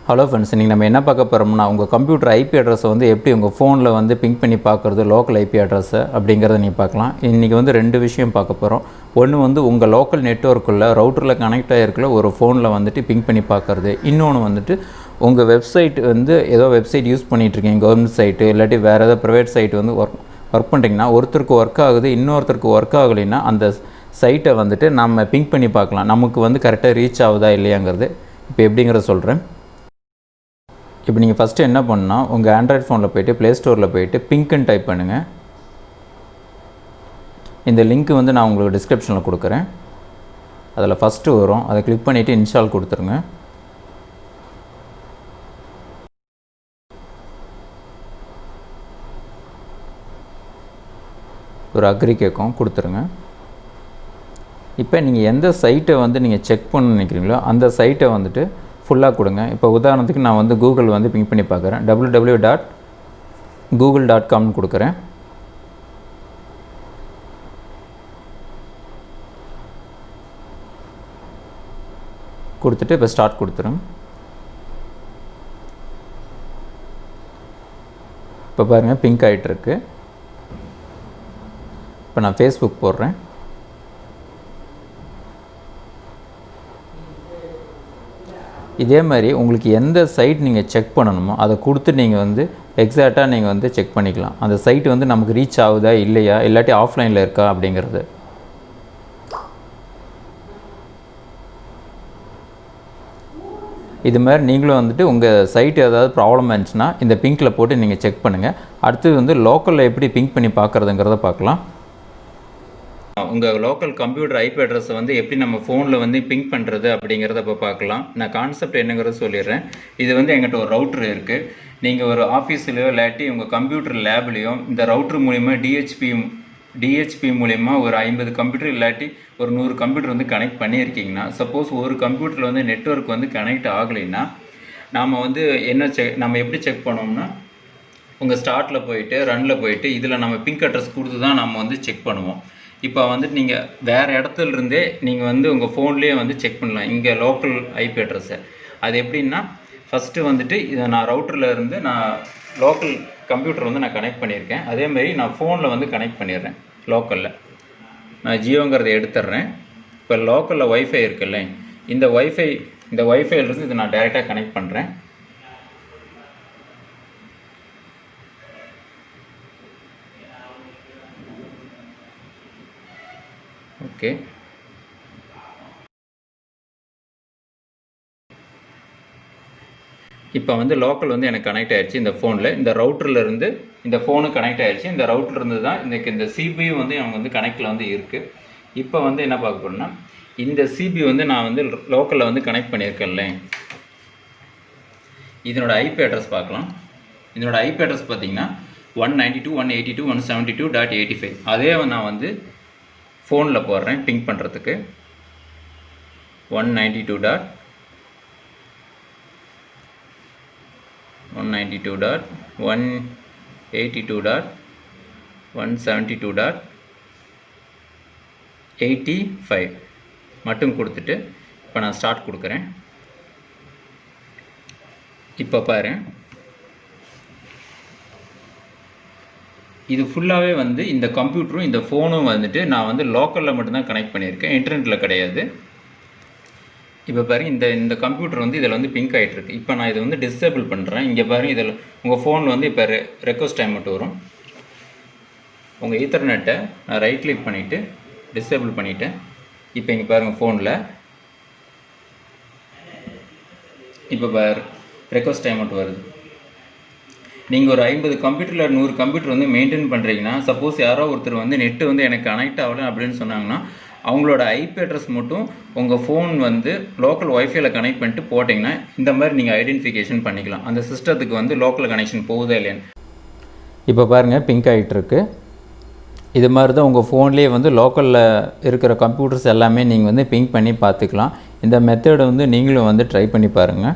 Hello friends, இன்றைக்கி நம்ம என்ன பார்க்க போகிறோம்னா உங்கள் கம்ப்யூட்டர் ஐபி அட்ரஸை வந்து எப்படி உங்கள் ஃபோனில் வந்து பிங்க் பண்ணி பார்க்குறது, லோக்கல் ஐபி அட்ரஸை அப்படிங்கிறத நீங்கள் பார்க்கலாம். இன்றைக்கி வந்து 2 விஷயம் பார்க்க போகிறோம். ஒன்று வந்து உங்கள் லோக்கல் நெட்வொர்க்குள்ள ரவுட்டரில் கனெக்ட் ஆகிருக்குள்ள ஒரு ஃபோனில் வந்துட்டு பிங்க் பண்ணி பார்க்குறது. இன்னொன்று வந்துட்டு உங்கள் வெப்சைட் வந்து ஏதோ வெப்சைட் யூஸ் பண்ணிகிட்ருக்கீங்க, கவர்மெண்ட் சைட்டு இல்லாட்டி வேறு ஏதோ ப்ரைவேட் சைட்டு வந்து ஒர்க் பண்ணுறீங்கன்னா ஒருத்தருக்கு ஒர்க் ஆகுது, இன்னொருத்தருக்கு ஒர்க் ஆகலைன்னா அந்த சைட்டை வந்துட்டு நம்ம பிங்க் பண்ணி பார்க்கலாம். நமக்கு வந்து கரெக்டாக ரீச் ஆகுதா இல்லையாங்கிறது இப்போ எப்படிங்கிறத சொல்கிறேன். இப்போ நீங்கள் ஃபஸ்ட்டு என்ன பண்ணால் உங்கள் ஆண்ட்ராய்ட் ஃபோனில் போய்ட்டு ப்ளே ஸ்டோரில் போய்ட்டு பிங்க்குன்னு டைப் பண்ணுங்கள். இந்த லிங்க்கு வந்து நான் உங்களுக்கு டிஸ்கிரிப்ஷனில் கொடுக்குறேன். அதில் ஃபஸ்ட்டு வரும், அதை கிளிக் பண்ணிவிட்டு இன்ஸ்டால் கொடுத்துருங்க. ஒரு அக்ரி கேட்கும், கொடுத்துருங்க. இப்போ நீங்கள் எந்த சைட்டை வந்து நீங்கள் செக் பண்ண நினைக்கிறீங்களோ அந்த சைட்டை வந்துட்டு ஃபுல்லாக கொடுங்க. இப்போ உதாரணத்துக்கு நான் வந்து கூகுள் வந்து பிங்க் பண்ணி பார்க்குறேன். www.google.com கொடுக்குறேன். கொடுத்துட்டு இப்போ ஸ்டார்ட் கொடுத்துருங்க. இப்போ பாருங்கள் பிங்க் ஆகிட்டுருக்கு. இப்போ நான் ஃபேஸ்புக் போடுறேன். இதே மாதிரி உங்களுக்கு எந்த சைட் நீங்கள் செக் பண்ணணுமோ அதை கொடுத்து நீங்கள் வந்து எக்ஸாக்டாக நீங்கள் வந்து செக் பண்ணிக்கலாம். அந்த சைட் வந்து நமக்கு ரீச் ஆகுதா இல்லையா, இல்லாட்டி ஆஃப்லைனில் இருக்கா அப்படிங்கிறது. இது மாதிரி நீங்களும் வந்துட்டு உங்கள் சைட் ஏதாவது ப்ராப்ளம் இருந்துச்சுன்னா இந்த பிங்க்கில் போட்டு நீங்கள் செக் பண்ணுங்கள். அடுத்தது வந்து லோக்கலில் எப்படி பிங்க் பண்ணி பார்க்குறதுங்கிறத பார்க்கலாம். உங்கள் லோக்கல் கம்ப்யூட்டர் ஐபி அட்ரஸை வந்து எப்படி நம்ம ஃபோனில் வந்து பிங்க் பண்ணுறது அப்படிங்கிறத இப்போ பார்க்கலாம். நான் கான்செப்ட் என்னங்கிறத சொல்லிடுறேன். இது வந்து எங்கிட்ட ஒரு ரவுட்ரு இருக்குது. நீங்கள் ஒரு ஆஃபீஸ்லையோ இல்லாட்டி உங்கள் கம்ப்யூட்டர் லேப்லேயோ இந்த ரவுட்ரு மூலிமா டிஹெச்பி மூலிமா ஒரு 50 கம்ப்யூட்டர் இல்லாட்டி ஒரு 100 கம்ப்யூட்டர் வந்து கனெக்ட் பண்ணியிருக்கீங்கன்னா, சப்போஸ் ஒரு கம்ப்யூட்டரில் வந்து நெட்வொர்க் வந்து கனெக்ட் ஆகலைன்னா நாம் வந்து நம்ம எப்படி செக் பண்ணோம்னா உங்கள் ஸ்டார்ட்டில் போயிட்டு ரன்னில் போயிட்டு இதில் நம்ம பிங்க் அட்ரஸ் கொடுத்து தான் நம்ம வந்து செக் பண்ணுவோம். இப்போ வந்துட்டு நீங்கள் வேறு இடத்துலருந்தே நீங்கள் வந்து உங்கள் ஃபோன்லேயே வந்து செக் பண்ணலாம் இங்கே லோக்கல் ஐபி அட்ரஸை. அது எப்படின்னா ஃபஸ்ட்டு வந்துட்டு இதை நான் ரவுட்டரில் இருந்து நான் லோக்கல் கம்ப்யூட்டர் வந்து நான் கனெக்ட் பண்ணியிருக்கேன். அதேமாதிரி நான் ஃபோனில் வந்து கனெக்ட் பண்ணிடுறேன். லோக்கலில் நான் ஜியோங்கிறத எடுத்துடுறேன். இப்போ லோக்கலில் ஒய்ஃபை இருக்குல்ல, இந்த ஒய்ஃபைலேருந்து இதை நான் டைரெக்டாக கனெக்ட் பண்ணுறேன். ஓகே, இப்போ வந்து லோக்கல் வந்து எனக்கு கனெக்ட் ஆகிடுச்சு. இந்த ஃபோனில் இந்த ரவுட்டர்லேருந்து இந்த ஃபோனு கனெக்ட் ஆகிடுச்சு. இந்த ரவுட்டர்லேருந்து தான் இந்த சிபியும் வந்து அவங்க வந்து கனெக்டில் வந்து இருக்குது. இப்போ வந்து என்ன பார்க்க போகிறோம்னா இந்த சிபி வந்து நான் வந்து லோக்கலில் வந்து கனெக்ட் பண்ணியிருக்கேன்ல, இதனோட ஐபி அட்ரஸ் பார்க்கலாம். இதனோட ஐபி அட்ரஸ் பார்த்திங்கன்னா 192.182.172.85. அதே நான் வந்து ஃபோனில் போடுறேன் பிங்க் பண்ணுறதுக்கு. 192.182.172.85 மட்டும் கொடுத்துட்டு இப்போ நான் ஸ்டார்ட் கொடுக்குறேன். இப்போ பாரு, இது ஃபுல்லாகவே வந்து இந்த கம்ப்யூட்டரும் இந்த ஃபோனும் வந்துட்டு நான் வந்து லோக்கலில் மட்டும்தான் கனெக்ட் பண்ணியிருக்கேன், இன்டர்நெட்டில் கிடையாது. இப்போ பாருங்கள் இந்த கம்ப்யூட்டர் வந்து இதில் வந்து பிங்க் ஆகிட்டுருக்கு. இப்போ நான் இதை வந்து டிசேபிள் பண்ணுறேன். இங்கே பாருங்கள், இதில் உங்கள் ஃபோனில் வந்து இப்போ ரெக்வஸ்ட் டைம் மட்டும் வரும். உங்கள் ஈத்தர்நெட்டை நான் ரைட் கிளிக் பண்ணிவிட்டு டிசேபிள் பண்ணிவிட்டேன். இப்போ இங்கே பாருங்கள் ஃபோனில் இப்போ ரெக்வஸ்ட் டைம் மட்டும் வருது. நீங்கள் ஒரு 50 கம்ப்யூட்டரில் 100 கம்ப்யூட்டர் வந்து மெயின்டைன் பண்ணுறீங்கன்னா, சப்போஸ் யாரோ ஒருத்தர் வந்து நெட்டு வந்து எனக்கு கனெக்ட் ஆகலை அப்படின்னு சொன்னாங்கன்னா அவங்களோட ஐபி அட்ரஸ் மட்டும் உங்கள் ஃபோன் வந்து லோக்கல் ஒய்ஃபைல கனெக்ட் பண்ணிட்டு போட்டிங்கன்னா இந்த மாதிரி நீங்கள் ஐடென்டிஃபிகேஷன் பண்ணிக்கலாம் அந்த சிஸ்டத்துக்கு வந்து லோக்கல் கனெக்ஷன் போகுதா இல்லையான்னு. இப்போ பாருங்கள் பிங்க் ஆகிட்டுருக்கு. இது மாதிரி தான் உங்கள் ஃபோன்லேயே வந்து லோக்கலில் இருக்கிற கம்ப்யூட்டர்ஸ் எல்லாமே நீங்கள் வந்து பிங்க் பண்ணி பார்த்துக்கலாம். இந்த மெத்தடை வந்து நீங்களும் வந்து ட்ரை பண்ணி பாருங்கள்.